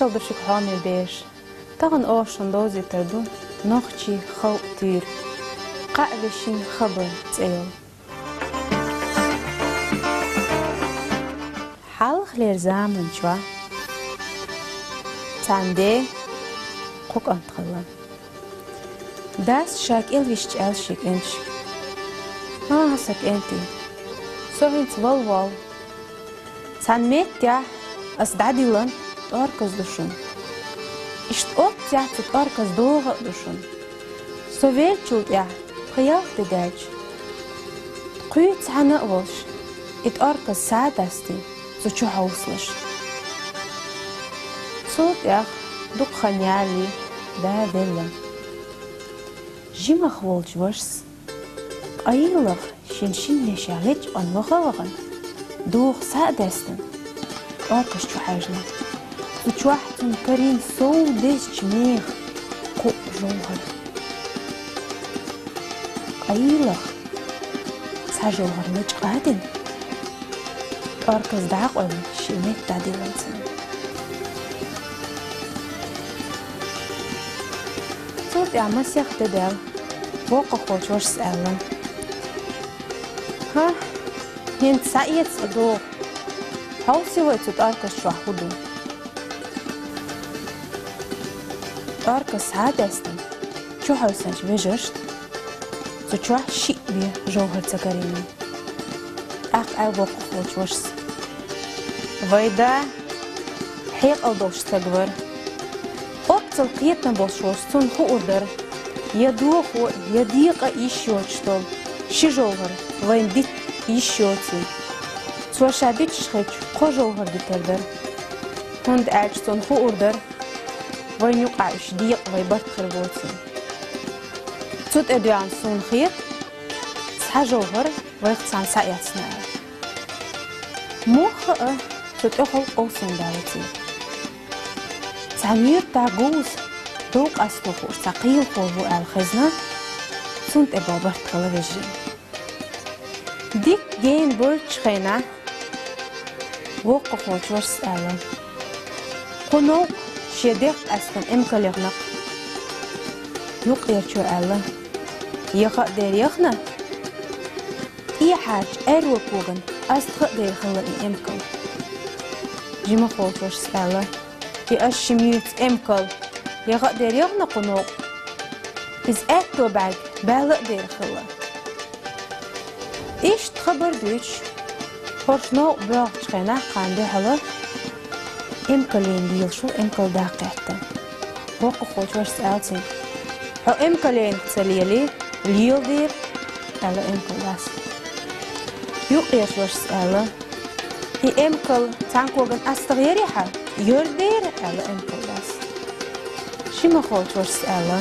Ishal de Chikhane Beige, Taran Ocean Dozi Tadu, Nochi Khautir, Qavishin Khabar Tail. Halch leer zamen twa. Tande Kok antrillen. Das Shak Ilwisch Elschik Inch. Ah, sak enti. So hins wal. San met ja as dadilan orkas dushun. Ist ja zu orkas doga dushun. So welchult ja khayal tedaj. Qut hana walsh. It orkas sadasti so chu hauslish. So ja duk khanyali da della. Jimach walsh wars. Ayilach shin neshalet an wagan. Doog sadesten. Orkas chu hajna. Suchwahtun karin so des chmeeg ko jongar. Ayilach sajongar nech qadin. Orkas daqon shimet tadilansen. So ja masih tedel. Woqa khoch wars alan. Ha Hint Sayets do Hausi wordt het Arkas Shwahudu. Arkas Hadesten, Chuhausan Vijust, so Chua Shikbi Johar Zakarini. Ach, I walk of Wars. Vaida Hail Aldosh Tagwar. Optel Kieten Boschos, Sun Hoorder, Yaduho, Yadika Ishotstol, Shijover, Vain dit. Еще один. Свашабич шхеч, кожовар дитер. Хонд ачтон хоордер. Вайнюк аш диq вайбарт хервоцин. Цут эдуан сон хит. Схажовар вайхсан саятсна. Мох цут охол осон дарити. Самир тагуз док астохур сaqil хову ал хезна. Цунт эбабарт хелвежин. Dik geen bolchena. Woqqa wars alan. Qono shedek astan imkalernak. Yuq yerchu alan. Yaqa deryakhna. Ihaj erwokugan astqa derkhla imkal. Jima wars alan. Ki ashmiyut imkal. Yaqa deryakhna qono. Is etto bag bala derkhla. إيش تخبر دوش فرشنا براق تخينا قاندي هلا إمكالين ديلشو إمكال داقيتا وقو خوش ورس آلتين هو إمكالين تسليلي ليل دير ألا إمكال داس يوقيش ورس آلا هي إمكال تانكوغن أستغيريها يردير ألا إمكال داس شما خوش ورس آلا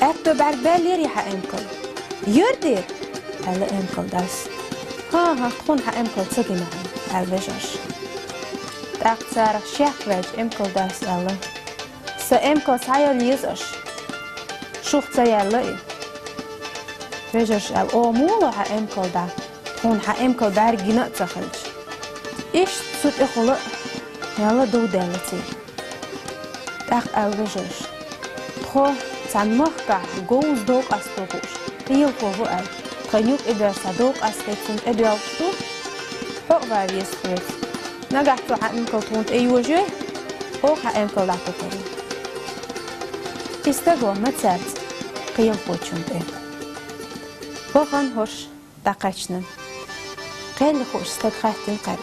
أكتو بعربال يريها إمكال يردير ألا إمكال داس ها تكون إمكال تسقي معي البجاج تأكتر شاكواج إمكال داس ألا سإمكال سايل يزش شوف سيالي بجاج الأمور إمكال دا تكون إمكال دار جنات تخرج إيش تصد إخلاء يلا دو دالتي تأك البجاج تخو تنمخك جوز دوك أستوكوش قيل فوهو خيوك إدار صدوق أستيتون إدار شو حق غاري يسكرت نجحتوا حقنكم تونت أي وجه أو حقنكم لا تكرر استجوا ما تسرت قيم فوتشونت إيه بخن هوش دقشنا قال خوش استقرت القلب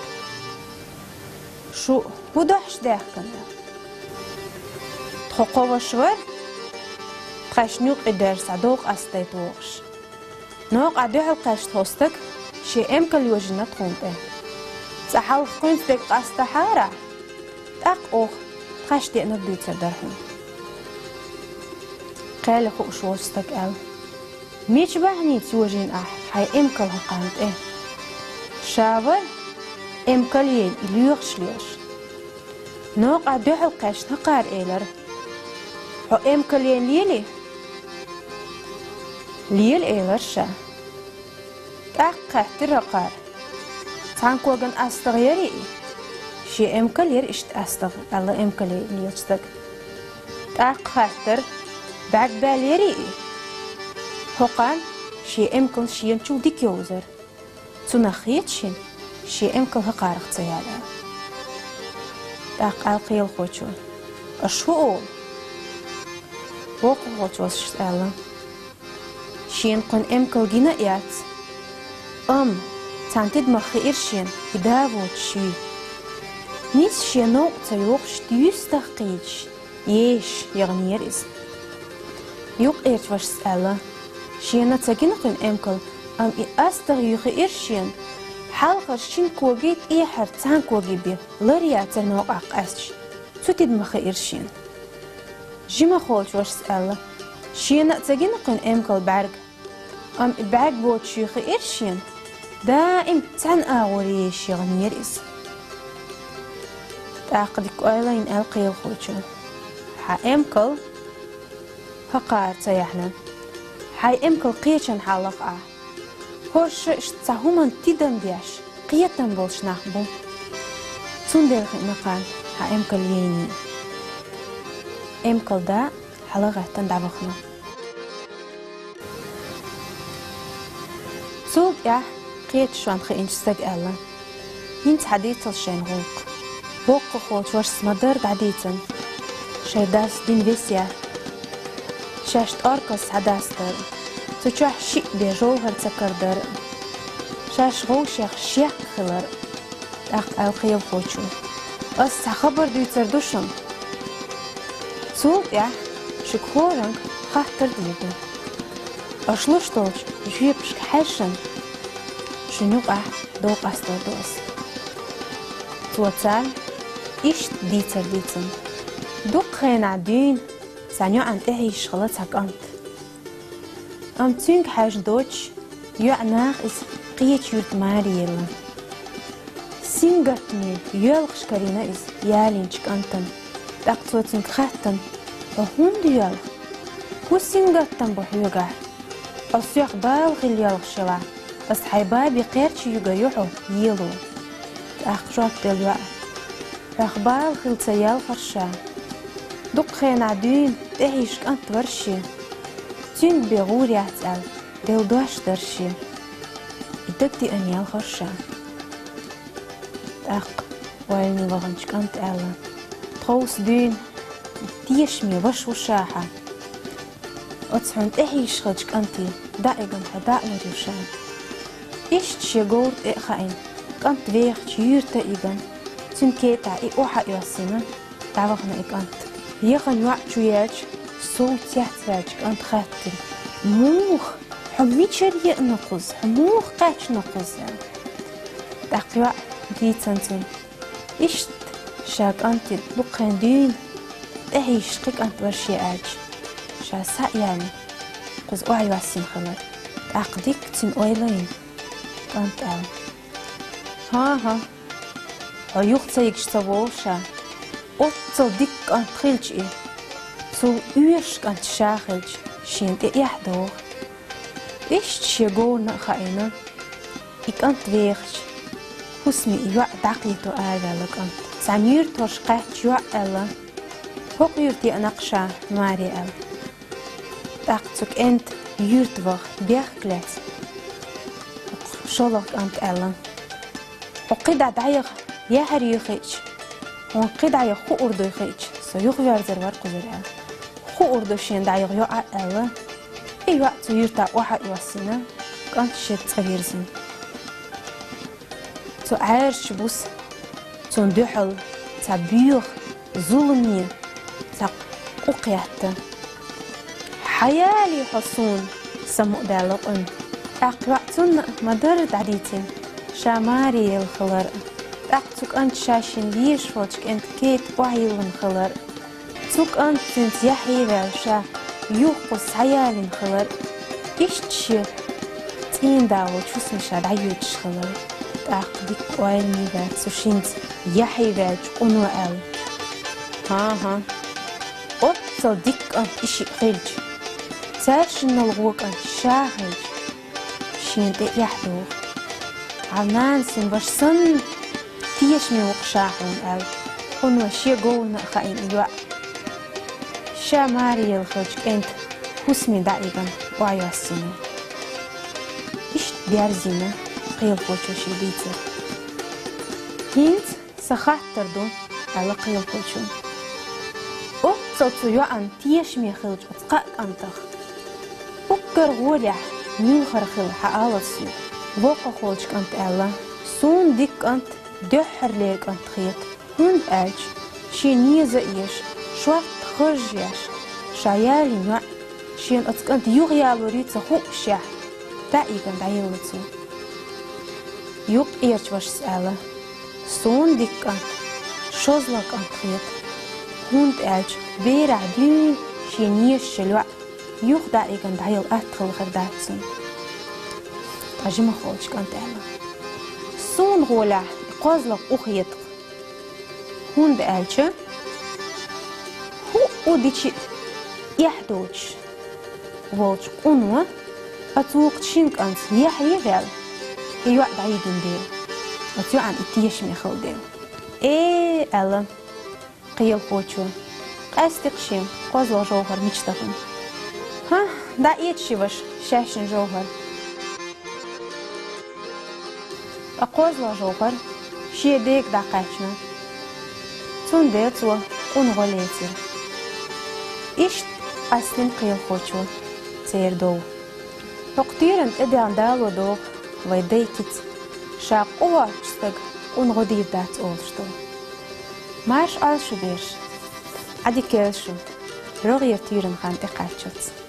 شو بدحش داخلنا تخقوا شوار خشنوق إدار صدوق أستيتوش نوق عدوها القاشت هوستك شي إمكال يوجنا تخونته سحال خونتك قاستحارة تاق أوخ خاشتي أنا بديت درهم قال خوش وستك أل ميش بحني توجين هاي إمكال هقانت إيه شاور إمكالين إليوغش ليش نوق عدوها القاشت هقار إيلر هو إمكالين ليل إيلر شا تاق ترقار تانكوغن أستغيري شي امكل ير اشت استغ الله امكل يلشتك تاق خاطر بعد باليري هقان شي امكل شي نشو ديك يوزر تنخيتشين شي امكل هقارق تيالا تاق القيل خوشو اشو وقو خوشو الله شين قن امكل جينا ايات تانتد مخير شين يدافوت شي نيس شينو تيوقش تيستخيج يش يغنير اسم يوق ايرت واش سأله شينا تاكين قن امكل استغ يخير شين حالخر شين كوغيت ايحر تان كوغي بي لريا تنو اقاسش تتد مخير شين جيما خولش واش سأله شينا تاكين قن امكل بعرق بعرق بوت شي يخير شين دائم تان اغوريش يغنير اسم تاقدك ايلين القي الخوشو امكل هقار تيحنا امكل قيشن حلق هوش اشتهومن تيدن بياش قيتن بولش نخبو تندر نقان امكل ييني امكل دا حلقه تندعبخنا سوق يا قيت شوان خينش ساق الا ينت حديث الشين غوق خوش واش سمدر بعديتن شيداس دين بيسيا شاشت أركس عداستر تشوح شيء بجوهر تكردر شاش غوشيخ شيخ خلر القيل خوشو أس خبر دي تردوشن سوق يا شكورنك خاطر ديبو أشلوش طولش جيبش حشن شنوق دوق أستر دوس توتال إيش ديتن دوق خين عدين سانيو عن تعيش غلطك أنت تنك حاج دوتش يعناخ إس قيت يورت ماريلا سينغرتني يلغش كارينا إس يالينشك أنتن تاقتوتن خاتن وهم ديالغ هو سينغرتن بحيوغا أسيوخ بالغ اليالغ شلا أس حيبابي قيرتش يوغا يوحو يلو تاقشوك دلوا أخبار خلتيال خرشا دوق خين عدين تعيش كانت ورشي تين بيغور يعتال ديل دوش درشي يدكتي أنيال خرشا تاق ويني لغنش كانت ألا تخوص دين تيشمي وش وشاحة أتصحن تعيش خلش كانتي دائقا حداء مريوشا إيش تشيغور إخاين كانت ويخ تيورتا إيغان تنكيتا إي أوحا يوسينا تعرفنا إيغانت يغن وعجوياج صوت يحتاج كانت خاتل موخ حميت شريق نقص حموخ قاش نقص تقوى ديتنتن إشت شاك أنت بقين دين تعيش قيك أنت ورشي آج شا سايان قز أوعي واسين خلر تعقديك تن أويلين كانت ها هيوخ تسيك شتبوشا أوتل ديك أنت خيلج إيه سو أويرش كانت شاخلج شين يحدوخ إيش تشيغونا خاينا إيك أنت ويخش حسمي إيوع داقيتو آغالك أنت سامير توش قاعد يوع ألا هوق يرتي أناقشا ماري أل داقتك أنت يرتوغ بيخ كلاس شولوك أنت ألا وقيد دايغ يهر يخيج وقيد دايغ خو أردو يخيج سو يغير زروار قزر أل خو أردو شين دايغ يوع ألا إي وقت يرتا وحا يوسينا كانت شيت تغيرزين تو عارش بوس تو ندحل تا بيوخ ظلمي تا قوقيات حيالي حصون سمو دالقن أقواتن مدر دعديتين شاماري الخلر أقتك أنت شاشن ليش فوتك أنت كيت وعيون خلر توك أنت تنت يحي بالشا يوقص حيالي خلر إشتشي تين داو تشوس مشاد عيوتش خلر تأقدك وعلمي بات سوشينت يحي بات قنو أل ها أوتل ديك أنت إشي خيلج تارشن الغوك أنت شاخلج شينت يحدوخ عمان سن باش سن تيش مي وقشاحون أو هنو شي قولنا خاين إيواء شا ماري الخلج أنت حسمي دائما وعيوسيني إيش ديار زينة قيل خوشو شي بيتر هينت سخات تردون على قيل خوشو أو صوتو يوان تيش مي خلج أتقاك أنتخ أكر غولح مين خرخل حقالسيو وقا خلجك أنت ألا سون ديك أنت دحر ليك أنت خيط هند أج شي نيزة إيش شوات خرجيش شايالي نوع شين أتك أنت يغيالو ريتsa خوك شاح تايقن دايلتو يوق إيرش واش سألا سون ديك أنت شوزلك أنت خيط هند أج بيرع دين شي نيش شلوع يوق دايقن دايل أدخل خرداتسن أجمع خلجك أنت ألا سون غولع قازلك أخيطك هند ألشة هو أوديش يحدوش وولش أنوة أتوقع شينك أنت يحيي غال يوعد عيدين ديل أتوقع عن إتيش ميخل ديل ألا قيل خوشو أستقشين قازل جوهر ميشتغن ها دا إيتشي باش شاشن جوهر أقازل جوهر شي ديك دا قاشنا تون ديتوا ونغليتي إشت أسلم قيل خوشو تير دو نقطيرن إديان دالو دوغ ويديكت شاق أوه جستق ونغدير دات أولشتو ماش ألشو بيش عدي كيلشو رغير تيرن خان إقاتشت